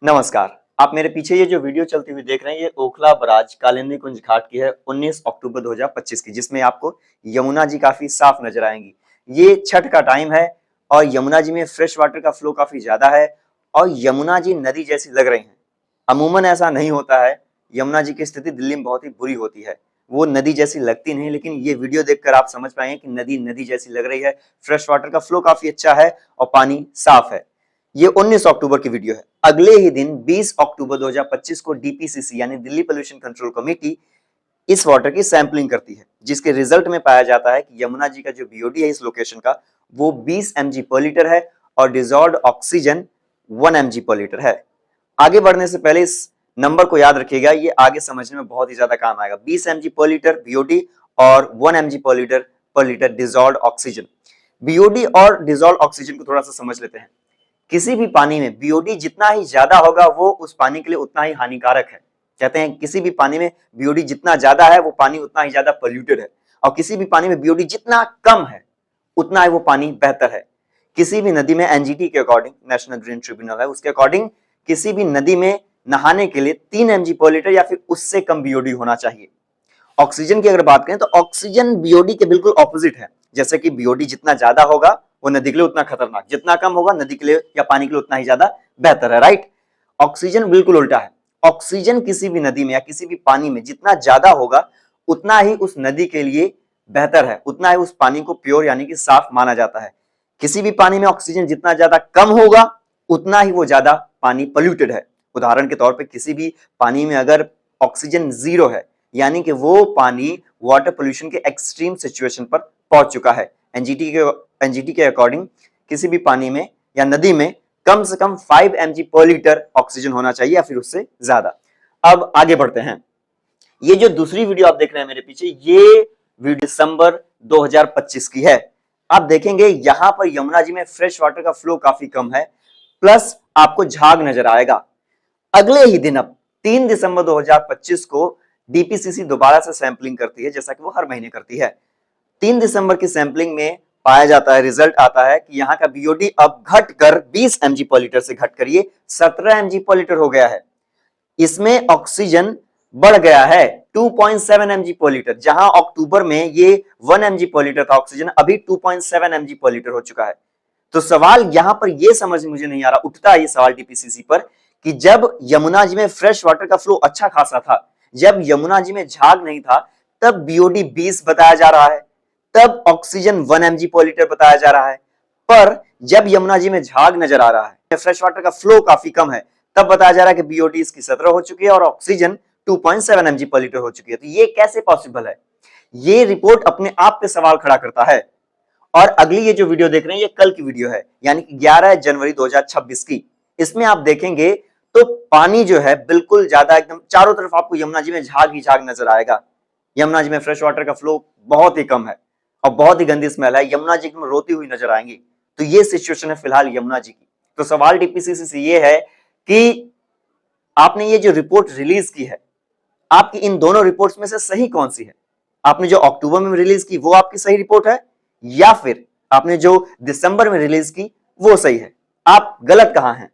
नमस्कार। आप मेरे पीछे ये जो वीडियो चलती हुई देख रहे हैं, ये ओखला बराज कालिंदी कुंज घाट की है 19 अक्टूबर 2025 की, जिसमें आपको यमुना जी काफी साफ नजर आएंगी। ये छठ का टाइम है और यमुना जी में फ्रेश वाटर का फ्लो काफी ज्यादा है और यमुना जी नदी जैसी लग रही है। अमूमन ऐसा नहीं होता है। यमुना जी की स्थिति दिल्ली में बहुत ही बुरी होती है, वो नदी जैसी लगती नहीं, लेकिन ये वीडियो देखकर आप समझ पाएंगे कि नदी नदी जैसी लग रही है। फ्रेश वाटर का फ्लो काफी अच्छा है और पानी साफ है। ये 19 अक्टूबर की वीडियो है। अगले ही दिन 20 अक्टूबर 2025 को डीपीसीसी यानी दिल्ली पोल्यूशन कंट्रोल कमेटी इस वाटर की सैंपलिंग करती है, जिसके रिजल्ट में पाया जाता है कि यमुना जी का जो बीओडी है इस लोकेशन का, वो 20 mg पर लीटर है और डिजॉल्व्ड ऑक्सीजन 1 mg पर लीटर है। आगे बढ़ने से पहले इस नंबर को याद रखिएगा, ये आगे समझने में बहुत ही ज्यादा काम आएगा। 20 mg पर लीटर बीओडी और 1 mg पर लीटर डिजॉल्व्ड ऑक्सीजन। बीओडी और डिजॉल्व्ड ऑक्सीजन को थोड़ा सा समझ लेते हैं। किसी भी पानी में बीओडी जितना ही ज्यादा होगा वो उस पानी के लिए उतना ही हानिकारक है। कहते हैं किसी भी पानी में बीओडी जितना ज्यादा है वो पानी उतना ही ज्यादा पोल्यूटेड है, और किसी भी पानी में बीओडी जितना कम है उतना ही वो पानी बेहतर है। किसी भी नदी में एनजीटी के अकॉर्डिंग, नेशनल ग्रीन ट्रिब्यूनल है उसके अकॉर्डिंग, किसी भी नदी में नहाने के लिए 3 mg पर लीटर या फिर उससे कम बीओडी होना चाहिए। ऑक्सीजन की अगर बात करें तो ऑक्सीजन बीओडी के बिल्कुल ऑपोजिट है। जैसे कि बीओडी जितना ज्यादा होगा वो नदी के लिए उतना खतरनाक, जितना कम होगा नदी के लिए या पानी के लिए उतना ही ज्यादा बेहतर है, राइट। ऑक्सीजन बिल्कुल उल्टा है। ऑक्सीजन किसी भी नदी में या किसी भी पानी में जितना ज्यादा होगा उतना ही उस नदी के लिए बेहतर है, उतना ही उस पानी को प्योर यानी कि साफ माना जाता है। किसी भी पानी में ऑक्सीजन जितना ज्यादा कम होगा उतना ही वो ज्यादा पानी पोल्यूटेड है। उदाहरण के तौर पर किसी भी पानी में अगर ऑक्सीजन 0 है यानी कि वो पानी वाटर पोल्यूशन के एक्सट्रीम सिचुएशन पर पहुंच चुका है। एनजीटी के अकॉर्डिंग किसी भी पानी में या नदी में कम से कम 5 mg पर लीटर ऑक्सीजन होना चाहिए या फिर उससे ज्यादा। अब आगे बढ़ते हैं। ये जो दूसरी वीडियो आप देख रहे हैं मेरे पीछे, ये वीडियो दिसंबर 2025 की है। आप देखेंगे यहां पर यमुना जी में फ्रेश वाटर का फ्लो काफी कम है, प्लस आपको झाग नजर आएगा। अगले ही दिन अब 3 दिसंबर 2025 को डीपीसीसी दोबारा से सैंपलिंग करती है, जैसा कि वो हर महीने करती है। 3 दिसंबर की सैंपलिंग में पाया जाता है, रिजल्ट आता है कि यहाँ का बीओडी अब घटकर 20 mg पर लीटर से घटकर ये 17 mg पर लीटर हो गया है। इसमें ऑक्सीजन बढ़ गया है 2.7 mg पर लीटर, जहां अक्टूबर में ये 1 mg पर लीटर था ऑक्सीजन, अभी 2.7 mg पर लीटर हो चुका है। तो सवाल यहां पर यह समझ मुझे नहीं आ रहा, उठता है ये सवाल डीपीसीसी पर कि जब यमुना जी में फ्रेश वाटर का फ्लो अच्छा खासा था, जब यमुना जी में झाग नहीं था, तब बीओडी 20 बताया जा रहा है, तब ऑक्सीजन 1 mg पर लीटर बताया जा रहा है। पर जब यमुना जी में झाग नजर आ रहा है, फ्रेश वाटर का फ्लो काफी कम है, तब बताया जा रहा है कि बीओडी इसकी 17 हो चुकी है और ऑक्सीजन 2.7 mg पर लीटर हो चुकी है। तो ये कैसे पॉसिबल है? ये रिपोर्ट अपने आप पे सवाल खड़ा करता है। और अगली ये जो वीडियो देख रहे हैं ये कल की वीडियो है, यानी कि 11 जनवरी 2026 की। इसमें आप देखेंगे तो पानी जो है बिल्कुल ज्यादा एकदम चारों तरफ आपको यमुना जी में झाग ही झाग नजर आएगा। यमुना जी में फ्रेश वाटर का फ्लो बहुत ही कम है और बहुत ही गंदी स्मेल है। यमुना जी एकदम रोती हुई नजर आएंगी। तो ये सिचुएशन है फिलहाल यमुना जी की। तो सवाल डीपीसीसी से ये है कि आपने ये जो रिपोर्ट रिलीज की है, आपकी इन दोनों रिपोर्ट्स में से सही कौन सी है? आपने जो अक्टूबर में रिलीज की वो आपकी सही रिपोर्ट है, या फिर आपने जो दिसंबर में रिलीज की वो सही है? आप गलत कहां हैं?